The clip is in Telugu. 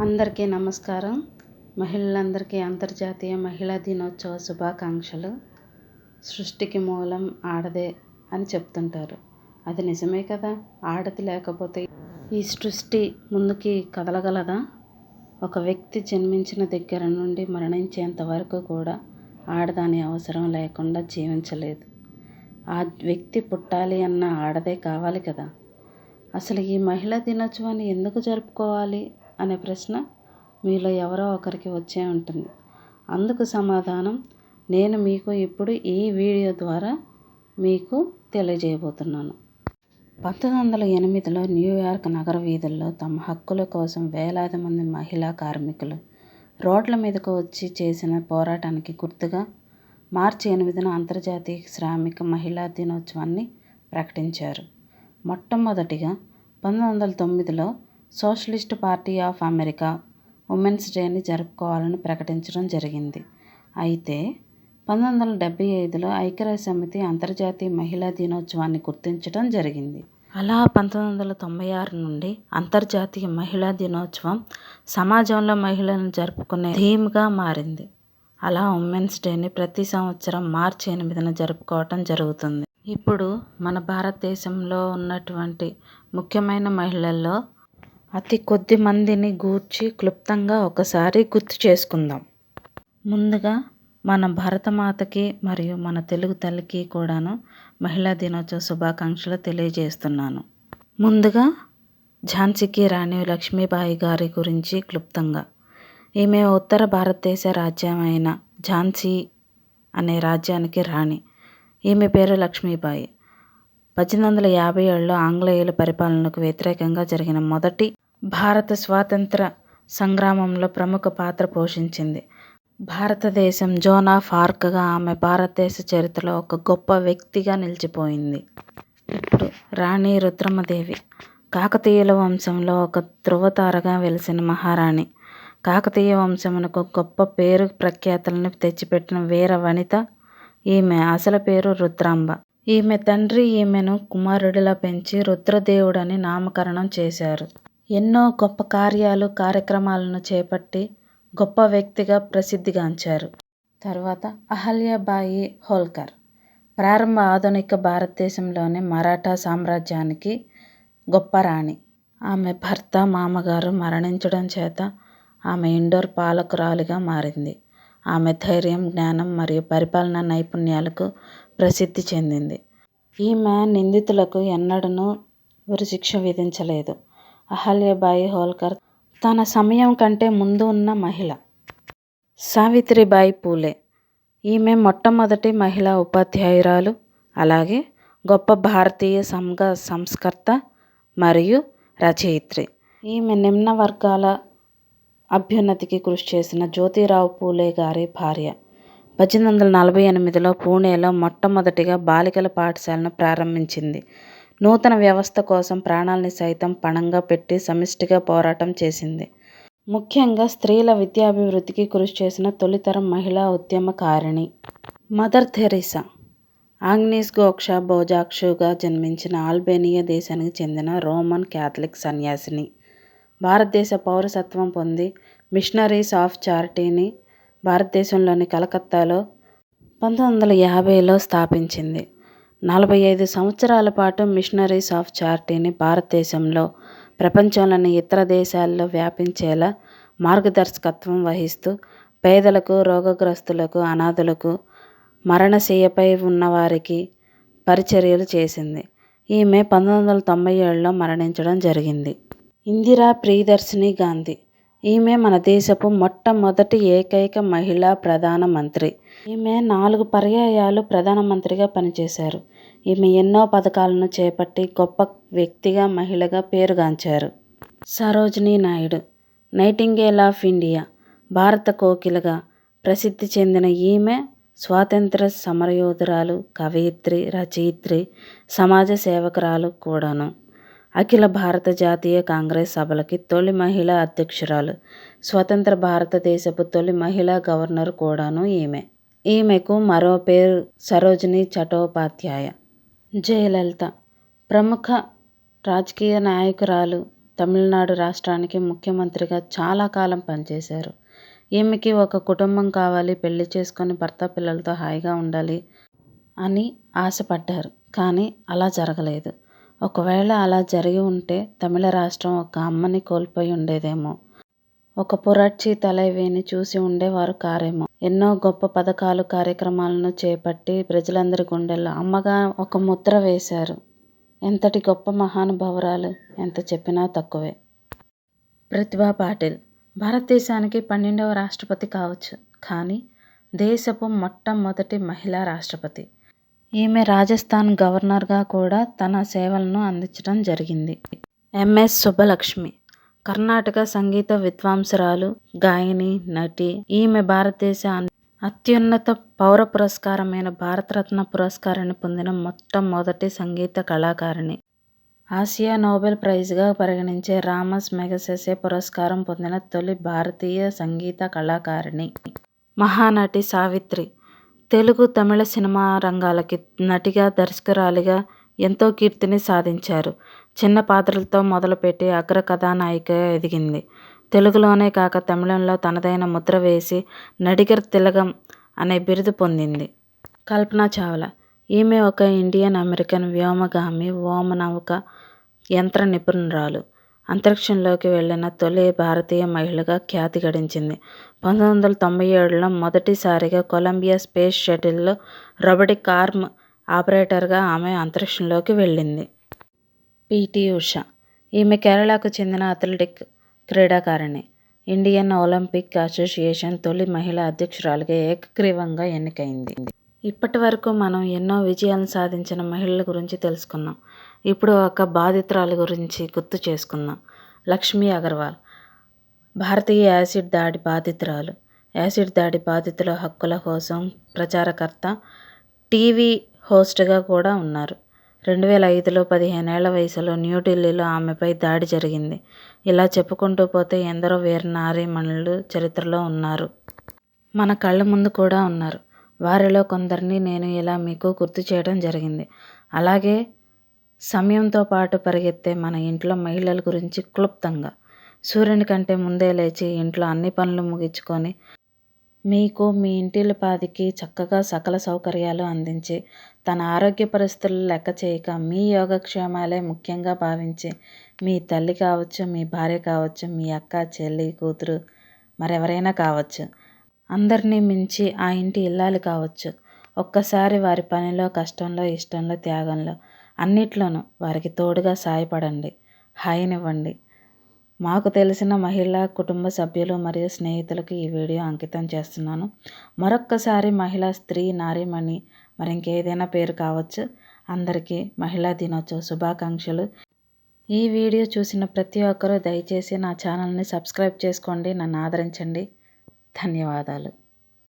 అందరికీ నమస్కారం. మహిళలందరికీ అంతర్జాతీయ మహిళా దినోత్సవ శుభాకాంక్షలు. సృష్టికి మూలం ఆడదే అని చెప్తుంటారు. అది నిజమే కదా. ఆడది లేకపోతే ఈ సృష్టి ముందుకి కదలగలదా? ఒక వ్యక్తి జన్మించిన దగ్గర నుండి మరణించేంత వరకు కూడా ఆడదాని అవసరం లేకుండా జీవించలేదు. ఆ వ్యక్తి పుట్టాలి అన్న ఆడదే కావాలి కదా. అసలు ఈ మహిళా దినోత్సవాన్ని ఎందుకు జరుపుకోవాలి అనే ప్రశ్న మీలో ఎవరో ఒకరికి వచ్చే ఉంటుంది. అందుకు సమాధానం నేను మీకు ఇప్పుడు ఈ వీడియో ద్వారా మీకు తెలియజేయబోతున్నాను. 1908లో న్యూయార్క్ నగర వీధుల్లో తమ హక్కుల కోసం వేలాది మంది మహిళా కార్మికులు రోడ్ల మీదకు వచ్చి చేసిన పోరాటానికి గుర్తుగా మార్చి 8న అంతర్జాతీయ శ్రామిక మహిళా దినోత్సవాన్ని ప్రకటించారు. మొట్టమొదటిగా 1909లో socialist party of America women's డేని జరుపుకోవాలని ప్రకటించడం జరిగింది. అయితే 1975లో ఐక్యరాజ్యసమితి అంతర్జాతీయ మహిళా దినోత్సవాన్ని గుర్తించడం జరిగింది. అలా 1996 నుండి అంతర్జాతీయ మహిళా దినోత్సవం సమాజంలో మహిళలను జరుపుకునే థీమ్గా మారింది. అలా ఉమెన్స్ డేని ప్రతి సంవత్సరం మార్చి 8న జరుపుకోవటం జరుగుతుంది. ఇప్పుడు మన భారతదేశంలో ఉన్నటువంటి ముఖ్యమైన మహిళల్లో అతి కొద్ది మందిని గూర్చి క్లుప్తంగా ఒకసారి గుర్తు చేసుకుందాం. ముందుగా మన భరతమాతకి మరియు మన తెలుగు తల్లికి కూడాను మహిళా దినోత్సవ శుభాకాంక్షలు తెలియజేస్తున్నాను. ముందుగా ఝాన్సీకి రాణి లక్ష్మీబాయి గారి గురించి క్లుప్తంగా. ఈమె ఉత్తర భారతదేశ రాజ్యమైన ఝాన్సీ అనే రాజ్యానికి రాణి. ఈమె పేరు లక్ష్మీబాయి. 1857లో ఆంగ్లేయుల పరిపాలనకు వ్యతిరేకంగా జరిగిన మొదటి భారత స్వాతంత్ర సంగ్రామంలో ప్రముఖ పాత్ర పోషించింది. భారతదేశం జోన్ ఆఫ్ ఆర్క్గా ఆమె భారతదేశ చరిత్రలో ఒక గొప్ప వ్యక్తిగా నిలిచిపోయింది. ఇప్పుడు రాణి రుద్రమదేవి కాకతీయుల వంశంలో ఒక ధృవతారగా వెలిసిన మహారాణి. కాకతీయ వంశమునకు గొప్ప పేరు ప్రఖ్యాతులను తెచ్చిపెట్టిన వీర వనిత ఈమె. అసలు పేరు రుద్రాంబ. ఈమె తండ్రి ఈమెను కుమారుడిలా పెంచి రుద్రదేవుడని నామకరణం చేశారు. ఎన్నో గొప్ప కార్యక్రమాలను చేపట్టి గొప్ప వ్యక్తిగా ప్రసిద్ధిగాంచారు. తర్వాత అహల్యాబాయి హోల్కర్ ప్రారంభ ఆధునిక భారతదేశంలోని మరాఠా సామ్రాజ్యానికి గొప్ప రాణి. ఆమె భర్త మామగారు మరణించడం చేత ఆమె ఇండోర్ పాలకురాలిగా మారింది. ఆమె ధైర్యం, జ్ఞానం మరియు పరిపాలనా నైపుణ్యాలకు ప్రసిద్ధి చెందింది. ఈమె నిందితులకు ఎన్నడూనూ ఉరిశిక్ష విధించలేదు. అహల్యాబాయి హోల్కర్ తన సమయం కంటే ముందు ఉన్న మహిళ. సావిత్రిబాయి పూలే ఈమె మొట్టమొదటి మహిళా ఉపాధ్యాయురాలు, అలాగే గొప్ప భారతీయ సంఘ సంస్కర్త మరియు రచయిత్రి. ఈమె నిమ్న వర్గాల అభ్యున్నతికి కృషి చేసిన జ్యోతిరావు పూలే గారి భార్య. 1848లో పూణేలో మొట్టమొదటిగా బాలికల పాఠశాలను ప్రారంభించింది. నూతన వ్యవస్థ కోసం ప్రాణాల్ని సైతం పణంగా పెట్టి సమిష్టిగా పోరాటం చేసింది. ముఖ్యంగా స్త్రీల విద్యాభివృద్ధికి కృషి చేసిన తొలితరం మహిళా ఉద్యమకారిణి. మదర్ థెరిసా ఆగ్నీస్ గోక్షా బోజాక్షుగా జన్మించిన అల్బేనియా దేశానికి చెందిన రోమన్ క్యాథలిక్ సన్యాసిని. భారతదేశ పౌరసత్వం పొంది మిషనరీస్ ఆఫ్ చారిటీని భారతదేశంలోని కలకత్తాలో 1950లో స్థాపించింది. 45 సంవత్సరాల పాటు మిషనరీస్ ఆఫ్ చారిటీని భారతదేశంలో, ప్రపంచంలోని ఇతర దేశాల్లో వ్యాపించేలా మార్గదర్శకత్వం వహిస్తూ పేదలకు, రోగగ్రస్తులకు, అనాథలకు, మరణశయ్యపై ఉన్నవారికి పరిచర్యలు చేసింది. ఈమె 1997లో మరణించడం జరిగింది. ఇందిరా ప్రియదర్శిని గాంధీ ఈమె మన దేశపు మొట్టమొదటి ఏకైక మహిళా ప్రధానమంత్రి. ఈమె 4 పర్యాయాలు ప్రధానమంత్రిగా పనిచేశారు. ఈమె ఎన్నో పథకాలను చేపట్టి గొప్ప వ్యక్తిగా, మహిళగా పేరుగాంచారు. Sarojini Naidu nightingale of India భారత కోకిలగా ప్రసిద్ధి చెందిన ఈమె స్వాతంత్ర్య సమరయోధురాలు, కవయిత్రి, రచయిత్రి, సమాజ సేవకురాలు కూడాను. అఖిల భారత జాతీయ కాంగ్రెస్ సభలకి తొలి మహిళా అధ్యక్షురాలు, స్వతంత్ర భారతదేశపు తొలి మహిళా గవర్నర్ కూడాను ఈమె. ఈమెకు మరో పేరు సరోజిని చటోపాధ్యాయ. జయలలిత ప్రముఖ రాజకీయ నాయకురాలు, తమిళనాడు రాష్ట్రానికి ముఖ్యమంత్రిగా చాలా కాలం పనిచేశారు. ఈమెకి ఒక కుటుంబం కావాలి, పెళ్లి చేసుకొని భర్త పిల్లలతో హాయిగా ఉండాలి అని ఆశపడ్డారు. కానీ అలా జరగలేదు. ఒకవేళ అలా జరిగి ఉంటే తమిళ రాష్ట్రం ఒక అమ్మని కోల్పోయి ఉండేదేమో. ఒక పురడ్చి తలైవిని చూసి ఉండేవారు కారేమో. ఎన్నో గొప్ప పథకాలు, కార్యక్రమాలను చేపట్టి ప్రజలందరి గుండెల్లో అమ్మగా ఒక ముద్ర వేశారు. ఎంతటి గొప్ప మహానుభావురాలు, ఎంత చెప్పినా తక్కువే. ప్రతిభా పాటిల్ భారతదేశానికి 12వ రాష్ట్రపతి కావచ్చు, కానీ దేశపు మొట్టమొదటి మహిళా రాష్ట్రపతి. ఈమె రాజస్థాన్ గవర్నర్గా కూడా తన సేవలను అందించడం జరిగింది. ఎంఎస్ సుబ్బలక్ష్మి కర్ణాటక సంగీత విద్వాంసురాలు, గాయని, నటి. ఈమె భారతదేశ అత్యున్నత పౌర పురస్కారమైన భారతరత్న పురస్కారాన్ని పొందిన మొట్టమొదటి సంగీత కళాకారిణి. ఆసియా నోబెల్ ప్రైజ్గా పరిగణించే రామస్ మెగసెసే పురస్కారం పొందిన తొలి భారతీయ సంగీత కళాకారిణి. మహానటి సావిత్రి తెలుగు, తమిళ సినిమా రంగాలకి నటిగా, దర్శకురాలిగా ఎంతో కీర్తిని సాధించారు. చిన్న పాత్రలతో మొదలుపెట్టి అగ్ర కథానాయికగా ఎదిగింది. తెలుగులోనే కాక తమిళంలో తనదైన ముద్ర వేసి నడిగర్ తిలకం అనే బిరుదు పొందింది. కల్పనా చావ్లా ఈమె ఒక ఇండియన్ అమెరికన్ వ్యోమగామి, వ్యోమనౌక యంత్ర నిపుణురాలు. అంతరిక్షంలోకి వెళ్లిన తొలి భారతీయ మహిళగా ఖ్యాతి గడించింది. 1997లో మొదటిసారిగా కొలంబియా స్పేస్ షటిల్లో రోబోటిక్ ఆర్మ్ ఆపరేటర్గా ఆమె అంతరిక్షంలోకి వెళ్ళింది. పిటి ఉషా ఈమె కేరళకు చెందిన అథ్లెటిక్ క్రీడాకారిణి. ఇండియన్ ఒలింపిక్ అసోసియేషన్ తొలి మహిళా అధ్యక్షురాలిగా ఏకగ్రీవంగా ఎన్నికైంది. ఇప్పటి వరకు మనం ఎన్నో విజయాలను సాధించిన మహిళల గురించి తెలుసుకున్నాం. ఇప్పుడు ఒక బాధితురాలి గురించి గుర్తు చేసుకుందాం. లక్ష్మీ అగర్వాల్ భారతీయ యాసిడ్ దాడి బాధితురాలు. యాసిడ్ దాడి బాధితుల హక్కుల కోసం ప్రచారకర్త, టీవీ హోస్ట్గా కూడా ఉన్నారు. 2005లో 15 ఏళ్ల వయసులో న్యూఢిల్లీలో ఆమెపై దాడి జరిగింది. ఇలా చెప్పుకుంటూ పోతే ఎందరో వీర నారీమణులు చరిత్రలో ఉన్నారు. మన కళ్ళ ముందు కూడా ఉన్నారు. వారిలో కొందరిని నేను ఇలా మీకు గుర్తు చేయడం జరిగింది. అలాగే సమయంతో పాటు పరిగెత్తే మన ఇంట్లో మహిళల గురించి క్లుప్తంగా. సూర్యుని కంటే ముందే లేచి ఇంట్లో అన్ని పనులు ముగించుకొని మీకు, మీ ఇంటిల్లిపాదికి చక్కగా సకల సౌకర్యాలు అందించి, తన ఆరోగ్య పరిస్థితులు లెక్క చేయక మీ యోగక్షేమాలే ముఖ్యంగా భావించి, మీ తల్లి కావచ్చు, మీ భార్య కావచ్చు, మీ అక్క, చెల్లి, కూతురు, మరెవరైనా కావచ్చు, అందరినీ మించి ఆ ఇంటి ఇల్లాలు కావచ్చు. ఒక్కసారి వారి పనిలో, కష్టంలో, ఇష్టంలో, త్యాగంలో అన్నిట్లోనూ వారికి తోడుగా సాయపడండి, హాయినివ్వండి. మాకు తెలిసిన మహిళా కుటుంబ సభ్యులు మరియు స్నేహితులకు ఈ వీడియో అంకితం చేస్తున్నాను. మరొక్కసారి మహిళా, స్త్రీ, నారీమణి, మరింకేదైనా పేరు కావచ్చు, అందరికీ మహిళా దినోత్సవ శుభాకాంక్షలు. ఈ వీడియో చూసిన ప్రతి ఒక్కరూ దయచేసి నా ఛానల్ని సబ్స్క్రైబ్ చేసుకోండి, నన్ను ఆదరించండి. ధన్యవాదాలు.